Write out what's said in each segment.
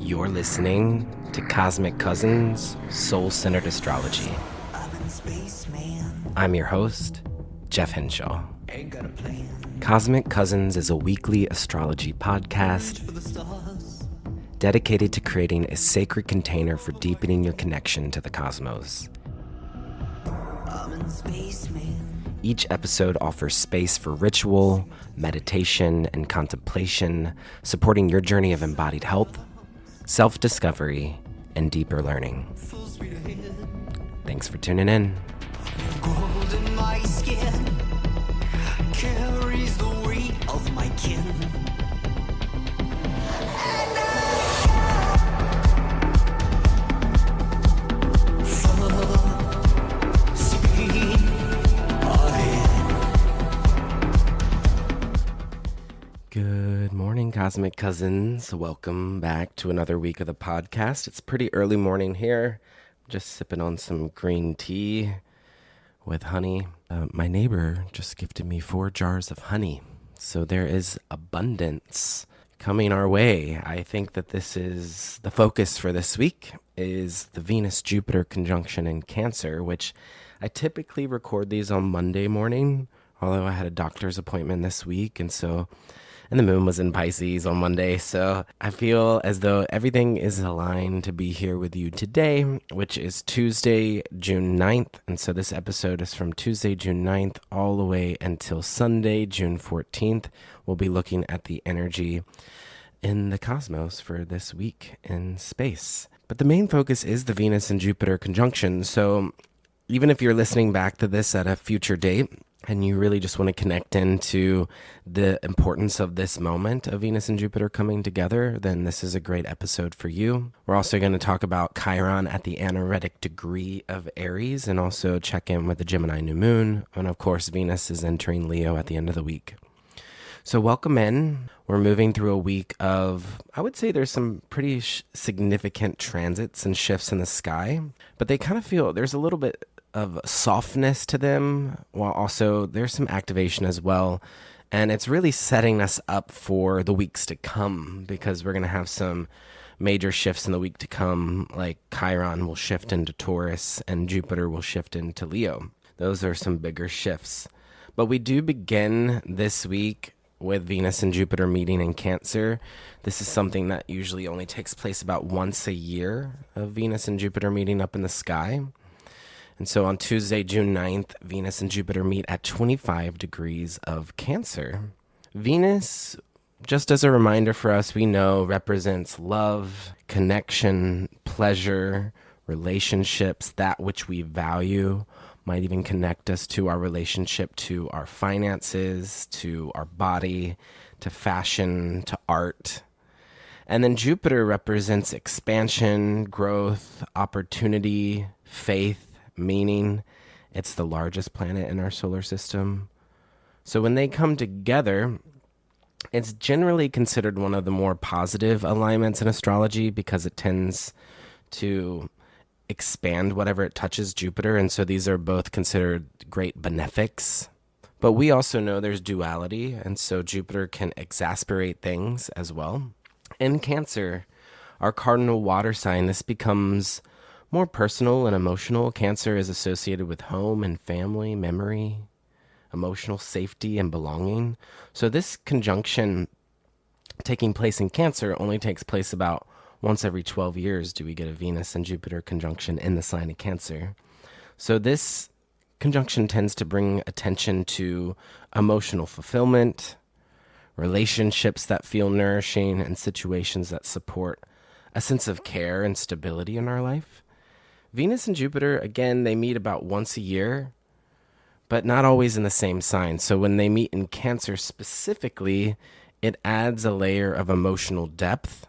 You're listening to Cosmic Cousins Soul-Centered Astrology. I'm your host, Jeff Henshaw. Cosmic Cousins is a weekly astrology podcast dedicated to creating a sacred container for deepening your connection to the cosmos. Each episode offers space for ritual, meditation, and contemplation, supporting your journey of embodied health, self-discovery, and deeper learning. Thanks for tuning in. Gold in my skin carries the weight of my kin. Good morning, Cosmic Cousins. Welcome back to another week of the podcast. It's pretty early morning here. Just sipping on some green tea with honey. My neighbor just gifted me 4 jars of honey. So there is abundance coming our way. I think that this is the focus for this week is the Venus-Jupiter conjunction in Cancer, which I typically record these on Monday morning, although I had a doctor's appointment this week, and the moon was in Pisces on Monday, so I feel as though everything is aligned to be here with you today, which is Tuesday, June 9th. And so this episode is from Tuesday, June 9th, all the way until Sunday, June 14th. We'll be looking at the energy in the cosmos for this week in space. But the main focus is the Venus and Jupiter conjunction. So even if you're listening back to this at a future date, and you really just want to connect into the importance of this moment of Venus and Jupiter coming together, then this is a great episode for you. We're also going to talk about Chiron at the anaretic degree of Aries and also check in with the Gemini New Moon. And of course, Venus is entering Leo at the end of the week. So welcome in. We're moving through a week of, I would say there's some pretty significant transits and shifts in the sky, but they kind of feel there's a little bit of softness to them, while also there's some activation as well. And it's really setting us up for the weeks to come, because we're going to have some major shifts in the week to come, like Chiron will shift into Taurus and Jupiter will shift into Leo. Those are some bigger shifts. But we do begin this week with Venus and Jupiter meeting in Cancer. This is something that usually only takes place about once a year, of Venus and Jupiter meeting up in the sky. And so on Tuesday, June 9th, Venus and Jupiter meet at 25 degrees of Cancer. Venus, just as a reminder for us, we know represents love, connection, pleasure, relationships, that which we value, might even connect us to our relationship to our finances, to our body, to fashion, to art. And then Jupiter represents expansion, growth, opportunity, faith, meaning. It's the largest planet in our solar system. So when they come together, it's generally considered one of the more positive alignments in astrology, because it tends to expand whatever it touches Jupiter. And so these are both considered great benefics. But we also know there's duality, and so Jupiter can exasperate things as well. In Cancer, our cardinal water sign, this becomes more personal and emotional. Cancer is associated with home and family, memory, emotional safety, and belonging. So this conjunction taking place in Cancer only takes place about once every 12 years do we get a Venus and Jupiter conjunction in the sign of Cancer. So this conjunction tends to bring attention to emotional fulfillment, relationships that feel nourishing, and situations that support a sense of care and stability in our life. Venus and Jupiter, again, they meet about once a year, but not always in the same sign. So when they meet in Cancer specifically, it adds a layer of emotional depth.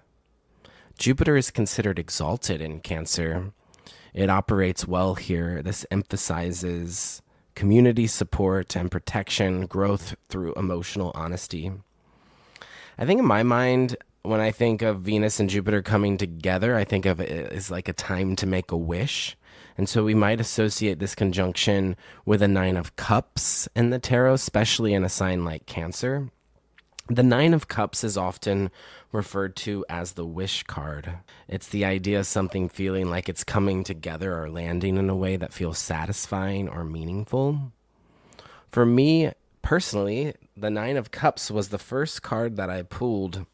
Jupiter is considered exalted in Cancer. It operates well here. This emphasizes community support and protection, growth through emotional honesty. I think in my mind, when I think of Venus and Jupiter coming together, I think of it as like a time to make a wish. And so we might associate this conjunction with a 9 of Cups in the tarot, especially in a sign like Cancer. The Nine of Cups is often referred to as the wish card. It's the idea of something feeling like it's coming together or landing in a way that feels satisfying or meaningful. For me personally, the Nine of Cups was the first card that I pulled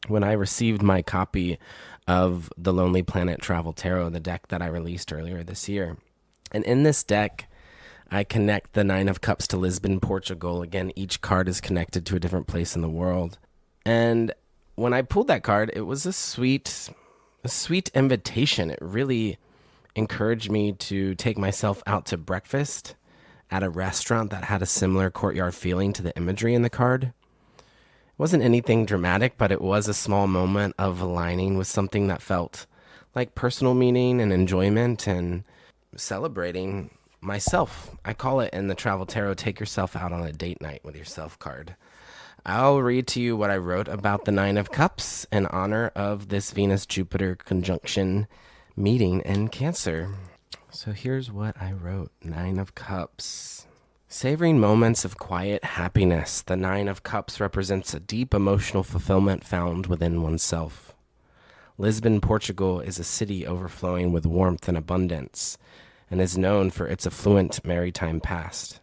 when I received my copy of the Lonely Planet Travel Tarot, the deck that I released earlier this year. And in this deck, I connect the Nine of Cups to Lisbon, Portugal. Again, each card is connected to a different place in the world. And when I pulled that card, it was a sweet invitation. It really encouraged me to take myself out to breakfast at a restaurant that had a similar courtyard feeling to the imagery in the card. It wasn't anything dramatic, but it was a small moment of aligning with something that felt like personal meaning and enjoyment and celebrating myself. I call it in the Travel Tarot, take yourself out on a date night with yourself card. I'll read to you what I wrote about the Nine of Cups in honor of this Venus-Jupiter conjunction meeting in Cancer. So here's what I wrote. Nine of Cups. Savoring moments of quiet happiness, the Nine of Cups represents a deep emotional fulfillment found within oneself. Lisbon, Portugal is a city overflowing with warmth and abundance, and is known for its affluent maritime past.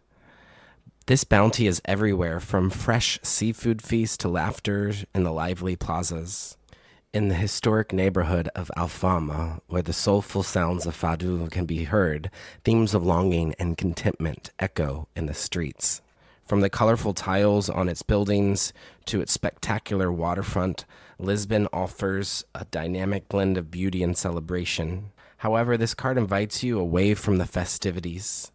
This bounty is everywhere, from fresh seafood feasts to laughter in the lively plazas. In the historic neighborhood of Alfama, where the soulful sounds of fado can be heard, themes of longing and contentment echo in the streets. From the colorful tiles on its buildings to its spectacular waterfront, Lisbon offers a dynamic blend of beauty and celebration. However, this card invites you away from the festivities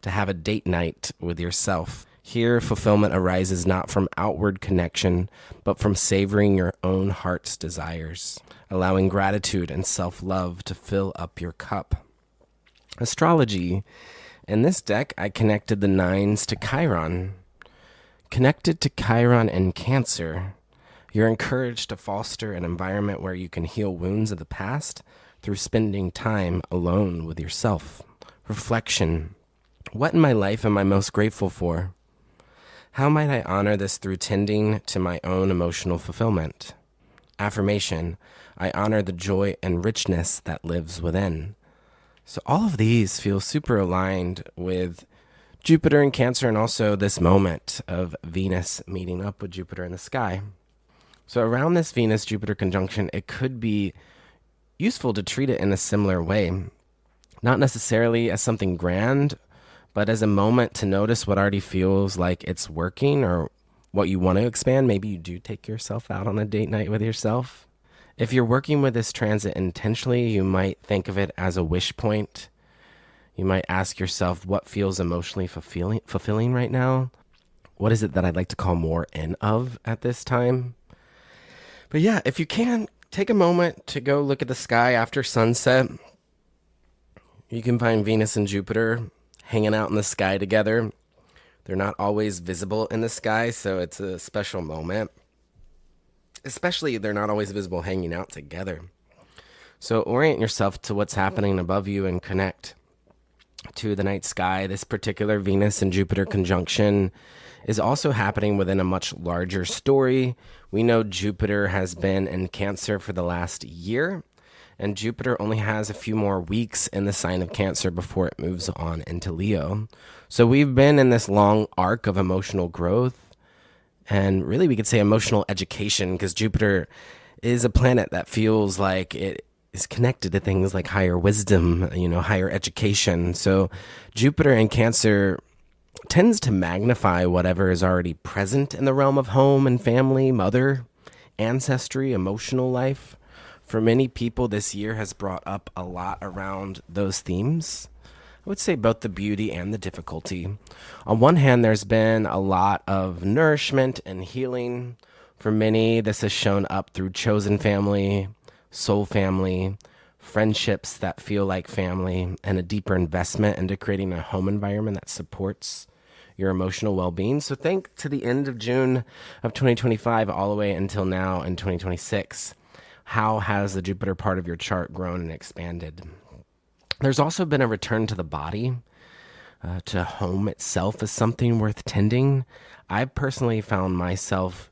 to have a date night with yourself. Here, fulfillment arises not from outward connection, but from savoring your own heart's desires, allowing gratitude and self-love to fill up your cup. Astrology. In this deck, I connected the nines to Chiron. Connected to Chiron in Cancer, you're encouraged to foster an environment where you can heal wounds of the past through spending time alone with yourself. Reflection. What in my life am I most grateful for? How might I honor this through tending to my own emotional fulfillment? Affirmation. I honor the joy and richness that lives within. So all of these feel super aligned with Jupiter in Cancer, and also this moment of Venus meeting up with Jupiter in the sky. So around this Venus-Jupiter conjunction, it could be useful to treat it in a similar way. Not necessarily as something grand, but as a moment to notice what already feels like it's working or what you want to expand. Maybe you do take yourself out on a date night with yourself. If you're working with this transit intentionally, you might think of it as a wish point. You might ask yourself, what feels emotionally fulfilling right now? What is it that I'd like to call more in of at this time? But yeah, if you can, take a moment to go look at the sky after sunset. You can find Venus and Jupiter hanging out in the sky together. They're not always visible in the sky, so it's a special moment. Especially, they're not always visible hanging out together. So orient yourself to what's happening above you and connect to the night sky. This particular Venus and Jupiter conjunction is also happening within a much larger story. We know Jupiter has been in Cancer for the last year, and Jupiter only has a few more weeks in the sign of Cancer before it moves on into Leo. So we've been in this long arc of emotional growth, and really we could say emotional education, because Jupiter is a planet that feels like it is connected to things like higher wisdom, higher education. So Jupiter in Cancer tends to magnify whatever is already present in the realm of home and family, mother, ancestry, emotional life. For many people, this year has brought up a lot around those themes. I would say both the beauty and the difficulty. On one hand, there's been a lot of nourishment and healing. For many, this has shown up through chosen family, soul family, friendships that feel like family, and a deeper investment into creating a home environment that supports your emotional well-being. So think to the end of June of 2025 all the way until now in 2026. How has the Jupiter part of your chart grown and expanded? There's also been a return to the body, to home itself as something worth tending. I personally found myself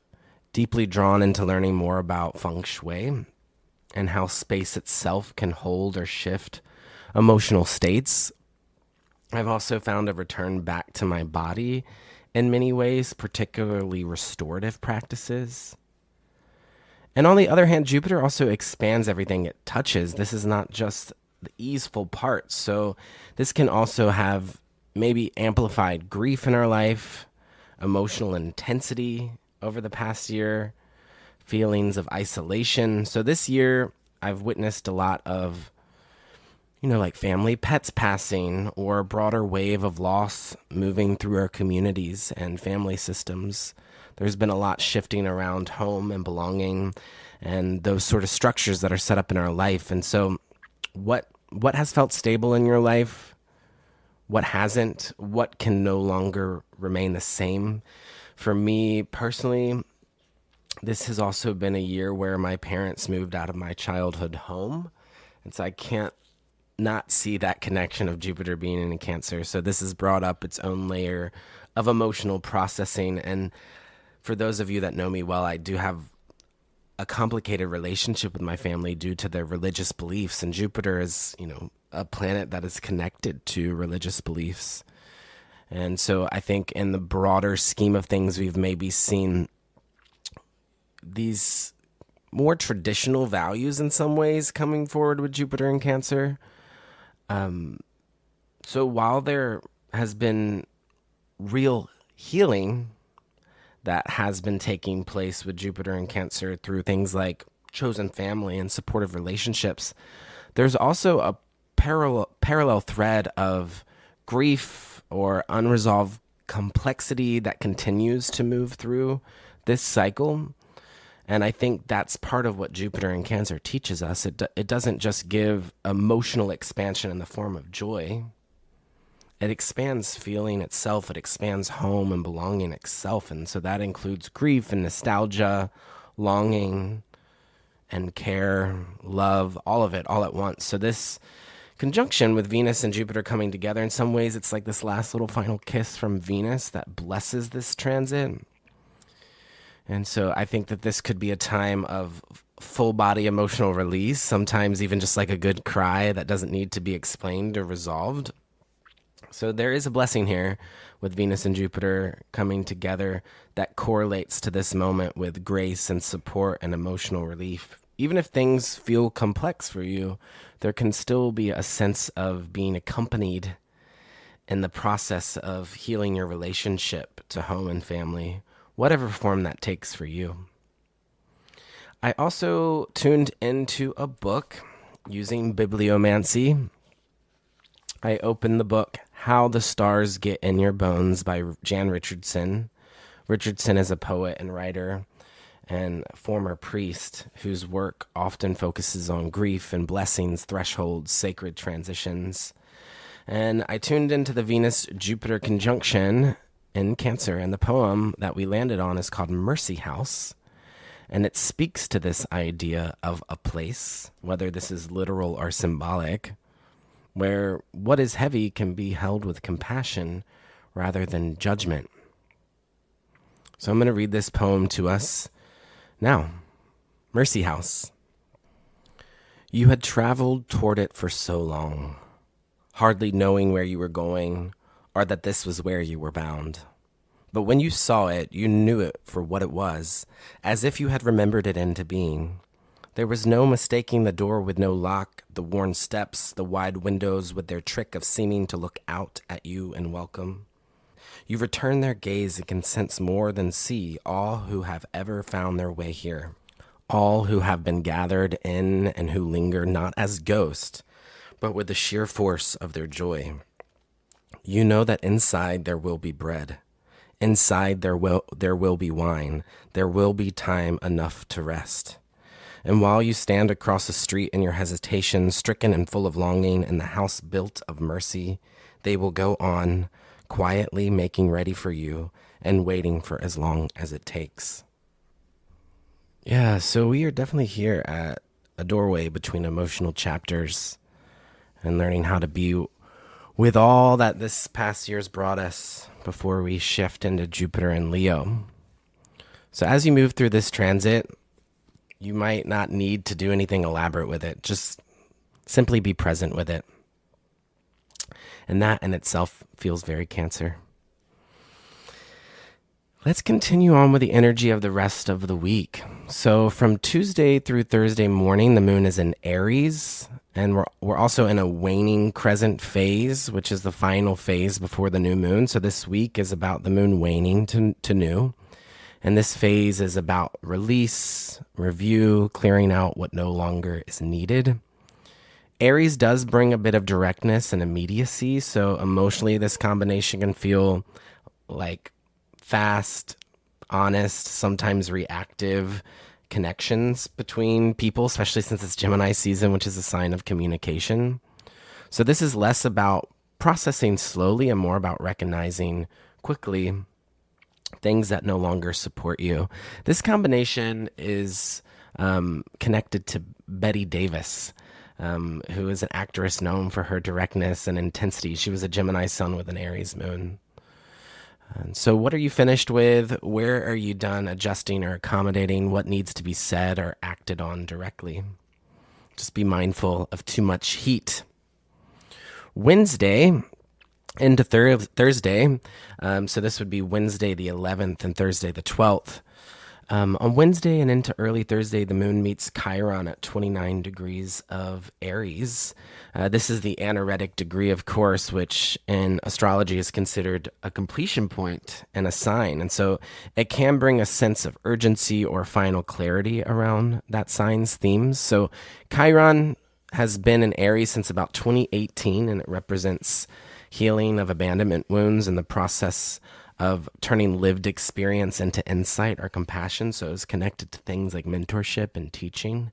deeply drawn into learning more about feng shui and how space itself can hold or shift emotional states. I've also found a return back to my body in many ways, particularly restorative practices. And on the other hand, Jupiter also expands everything it touches. This is not just the easeful parts. So this can also have maybe amplified grief in our life, emotional intensity over the past year, feelings of isolation. So this year, I've witnessed a lot of, like family pets passing or a broader wave of loss moving through our communities and family systems. There's been a lot shifting around home and belonging and those sort of structures that are set up in our life. And so what has felt stable in your life? What hasn't? What can no longer remain the same? For me personally, this has also been a year where my parents moved out of my childhood home. And so I can't not see that connection of Jupiter being in Cancer. So this has brought up its own layer of emotional processing. And for those of you that know me well, I do have a complicated relationship with my family due to their religious beliefs. And Jupiter is, a planet that is connected to religious beliefs. And so I think in the broader scheme of things, we've maybe seen these more traditional values in some ways coming forward with Jupiter in Cancer. So while there has been real healing that has been taking place with Jupiter in Cancer through things like chosen family and supportive relationships, there's also a parallel thread of grief or unresolved complexity that continues to move through this cycle. And I think that's part of what Jupiter in Cancer teaches us. It doesn't just give emotional expansion in the form of joy. It expands feeling itself. It expands home and belonging itself. And so that includes grief and nostalgia, longing and care, love, all of it, all at once. So this conjunction with Venus and Jupiter coming together, in some ways, it's like this last little final kiss from Venus that blesses this transit. And so I think that this could be a time of full body emotional release, sometimes even just like a good cry that doesn't need to be explained or resolved. So there is a blessing here with Venus and Jupiter coming together that correlates to this moment with grace and support and emotional relief. Even if things feel complex for you, there can still be a sense of being accompanied in the process of healing your relationship to home and family, whatever form that takes for you. I also tuned into a book using bibliomancy. I opened the book How the Stars Get in Your Bones by Jan Richardson. Richardson is a poet and writer and former priest whose work often focuses on grief and blessings, thresholds, sacred transitions. And I tuned into the Venus-Jupiter conjunction in Cancer, and the poem that we landed on is called Mercy House. And it speaks to this idea of a place, whether this is literal or symbolic, where what is heavy can be held with compassion rather than judgment. So I'm going to read this poem to us now. Mercy House. You had traveled toward it for so long, hardly knowing where you were going or that this was where you were bound. But when you saw it, you knew it for what it was, as if you had remembered it into being. There was no mistaking the door with no lock, the worn steps, the wide windows with their trick of seeming to look out at you and welcome. You return their gaze and can sense more than see all who have ever found their way here, all who have been gathered in and who linger not as ghosts, but with the sheer force of their joy. You know that inside there will be bread. Inside there will be wine. There will be time enough to rest. And while you stand across the street in your hesitation, stricken and full of longing in the house built of mercy, they will go on, quietly making ready for you and waiting for as long as it takes. Yeah, so we are definitely here at a doorway between emotional chapters and learning how to be with all that this past year's brought us before we shift into Jupiter and Leo. So as you move through this transit, you might not need to do anything elaborate with it. Just simply be present with it. And that in itself feels very Cancer. Let's continue on with the energy of the rest of the week. So from Tuesday through Thursday morning, the moon is in Aries, and we're also in a waning crescent phase, which is the final phase before the new moon. So this week is about the moon waning to new. And this phase is about release, review, clearing out what no longer is needed. Aries does bring a bit of directness and immediacy. So emotionally, this combination can feel like fast, honest, sometimes reactive connections between people, especially since it's Gemini season, which is a sign of communication. So this is less about processing slowly and more about recognizing quickly things that no longer support you. This combination is connected to Betty Davis, who is an actress known for her directness and intensity. She was a Gemini sun with an Aries moon. And so what are you finished with? Where are you done adjusting or accommodating? What needs to be said or acted on directly? Just be mindful of too much heat. Wednesday into Thursday. So this would be Wednesday the 11th and Thursday the 12th. On Wednesday and into early Thursday, the moon meets Chiron at 29 degrees of Aries. This is the anaretic degree, of course, which in astrology is considered a completion point and a sign. And so it can bring a sense of urgency or final clarity around that sign's themes. So Chiron has been in Aries since about 2018, and it represents healing of abandonment wounds and the process of turning lived experience into insight or compassion. So it's connected to things like mentorship and teaching.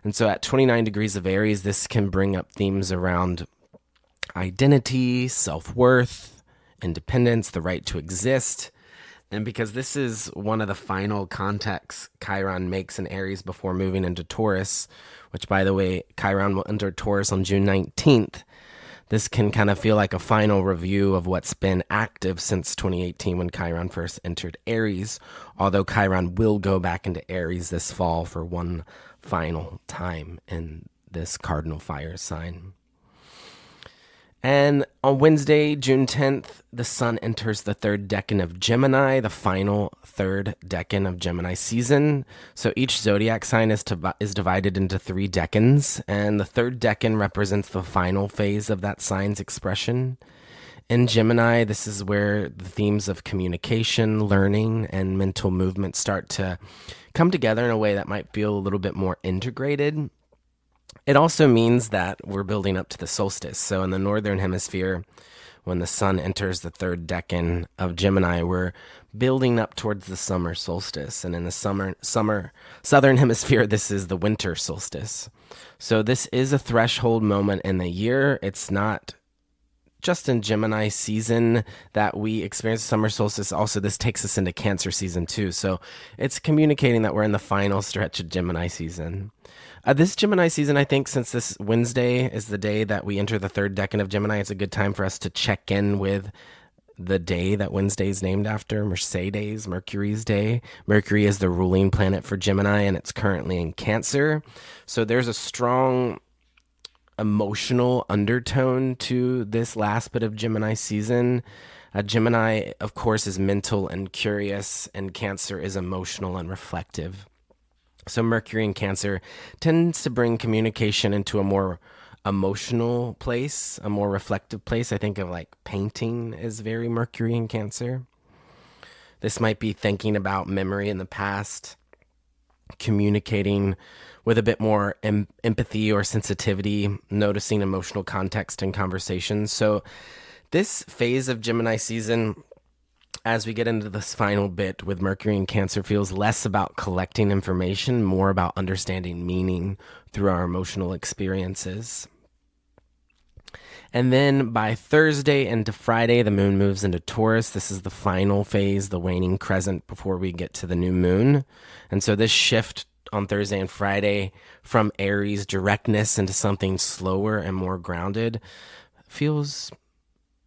And so at 29 degrees of Aries, this can bring up themes around identity, self-worth, independence, the right to exist. And because this is one of the final contacts Chiron makes in Aries before moving into Taurus, which, by the way, Chiron will enter Taurus on June 19th. This can kind of feel like a final review of what's been active since 2018 when Chiron first entered Aries, although Chiron will go back into Aries this fall for one final time in this cardinal fire sign. And on Wednesday, June 10th, the sun enters the third decan of Gemini, the final third decan of Gemini season. So each zodiac sign is divided into 3 decans, and the third decan represents the final phase of that sign's expression. In Gemini, this is where the themes of communication, learning, and mental movement start to come together in a way that might feel a little bit more integrated. It also means that we're building up to the solstice. So in the northern hemisphere, when the sun enters the third decan of Gemini, we're building up towards the summer solstice. And in the southern hemisphere, this is the winter solstice. So this is a threshold moment in the year. It's not just in Gemini season that we experience summer solstice. Also, this takes us into Cancer season too. So it's communicating that we're in the final stretch of Gemini season. This Gemini season, I think, since this Wednesday is the day that we enter the third decan of Gemini, it's a good time for us to check in with the day that Wednesday is named after, Mercedes, Mercury's day. Mercury is the ruling planet for Gemini, and it's currently in Cancer. So there's a strong emotional undertone to this last bit of Gemini season. Gemini, of course, is mental and curious, and Cancer is emotional and reflective. So Mercury in Cancer tends to bring communication into a more emotional place, a more reflective place. I think of like painting is very Mercury in Cancer. This might be thinking about memory in the past, communicating with a bit more empathy or sensitivity, noticing emotional context in conversations. So this phase of Gemini season, as we get into this final bit with Mercury in Cancer, feels less about collecting information, more about understanding meaning through our emotional experiences. And then by Thursday into Friday, the moon moves into Taurus. This is the final phase, the waning crescent before we get to the new moon. And so this shift on Thursday and Friday from Aries directness into something slower and more grounded feels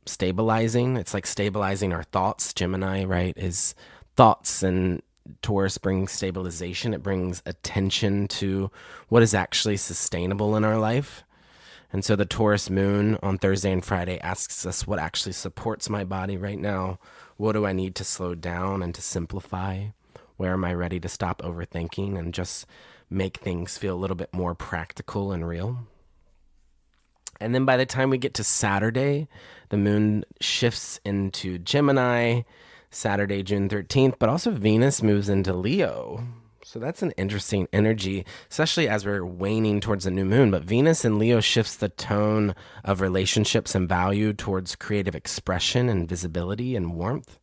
stabilizing. It's like stabilizing our thoughts. Gemini, right, is thoughts and Taurus brings stabilization. It brings attention to what is actually sustainable in our life. And so the Taurus moon on Thursday and Friday asks us what actually supports my body right now. What do I need to slow down and to simplify? Where am I ready to stop overthinking and just make things feel a little bit more practical and real? And then by the time we get to Saturday, the moon shifts into Gemini, Saturday, June 13th, but also Venus moves into Leo. So that's an interesting energy, especially as we're waning towards the new moon. But Venus in Leo shifts the tone of relationships and value towards creative expression and visibility and warmth.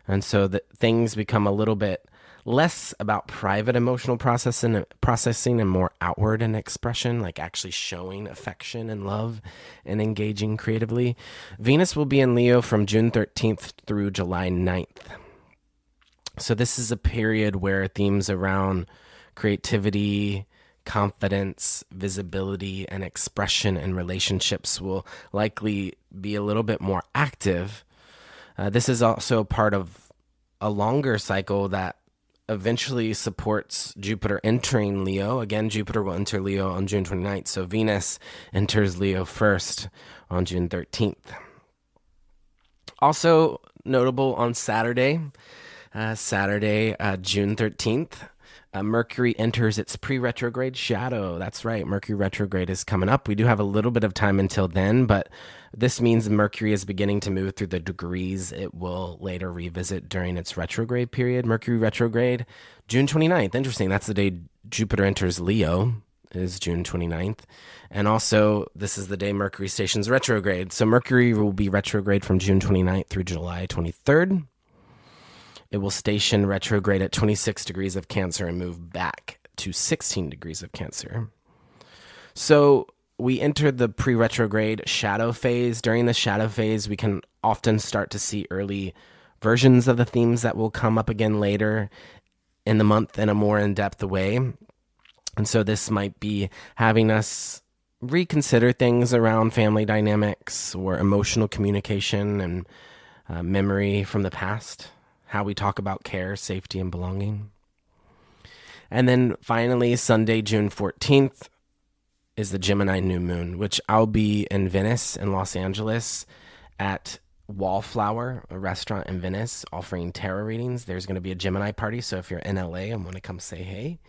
And so that things become a little bit less about private emotional processing and more outward in expression, like actually showing affection and love and engaging creatively. Venus will be in Leo from June 13th through July 9th. So this is a period where themes around creativity, confidence, visibility, and expression and relationships will likely be a little bit more active. This is also part of a longer cycle that eventually supports Jupiter entering Leo. Again, Jupiter will enter Leo on June 29th. So Venus enters Leo first on June 13th. Also notable on Saturday, June 13th, Mercury enters its pre-retrograde shadow. That's right, Mercury retrograde is coming up. We do have a little bit of time until then, but this means Mercury is beginning to move through the degrees it will later revisit during its retrograde period. Mercury retrograde, June 29th. Interesting, that's the day Jupiter enters Leo, is June 29th. And also, this is the day Mercury stations retrograde. So Mercury will be retrograde from June 29th through July 23rd. It will station retrograde at 26 degrees of Cancer and move back to 16 degrees of Cancer. So we enter the pre-retrograde shadow phase. During the shadow phase, we can often start to see early versions of the themes that will come up again later in the month in a more in-depth way. And so this might be having us reconsider things around family dynamics or emotional communication and memory from the past. How we talk about care, safety, and belonging. And then finally, Sunday, June 14th is the Gemini New Moon, which I'll be in Venice in Los Angeles at Wallflower, a restaurant in Venice, offering tarot readings. There's going to be a Gemini party, so if you're in LA and want to come say hey,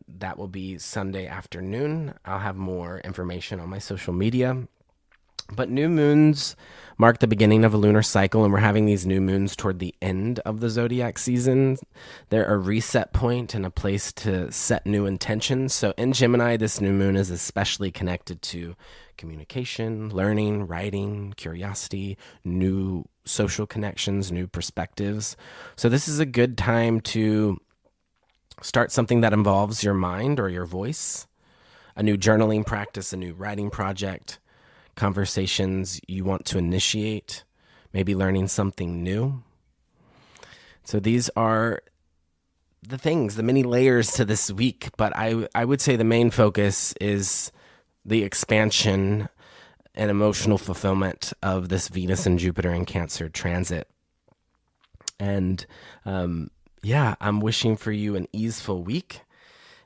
that will be Sunday afternoon. I'll have more information on my social media. But new moons mark the beginning of a lunar cycle, and we're having these new moons toward the end of the zodiac season. They're a reset point and a place to set new intentions. So in Gemini, this new moon is especially connected to communication, learning, writing, curiosity, new social connections, new perspectives. So this is a good time to start something that involves your mind or your voice, a new journaling practice, a new writing project, conversations you want to initiate, maybe learning something new. So these are the things, the many layers to this week, but I would say the main focus is the expansion and emotional fulfillment of this Venus and Jupiter in Cancer transit. And I'm wishing for you an easeful week.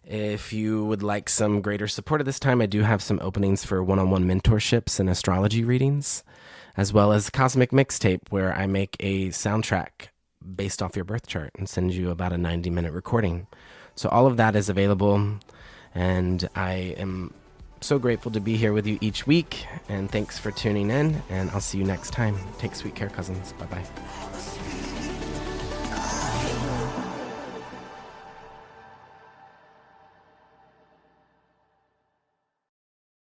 If you would like some greater support at this time, I do have some openings for one-on-one mentorships and astrology readings, as well as Cosmic Mixtape, where I make a soundtrack based off your birth chart and send you about a 90-minute recording. So all of that is available, and I am so grateful to be here with you each week, and thanks for tuning in, and I'll see you next time. Take sweet care, cousins. Bye-bye.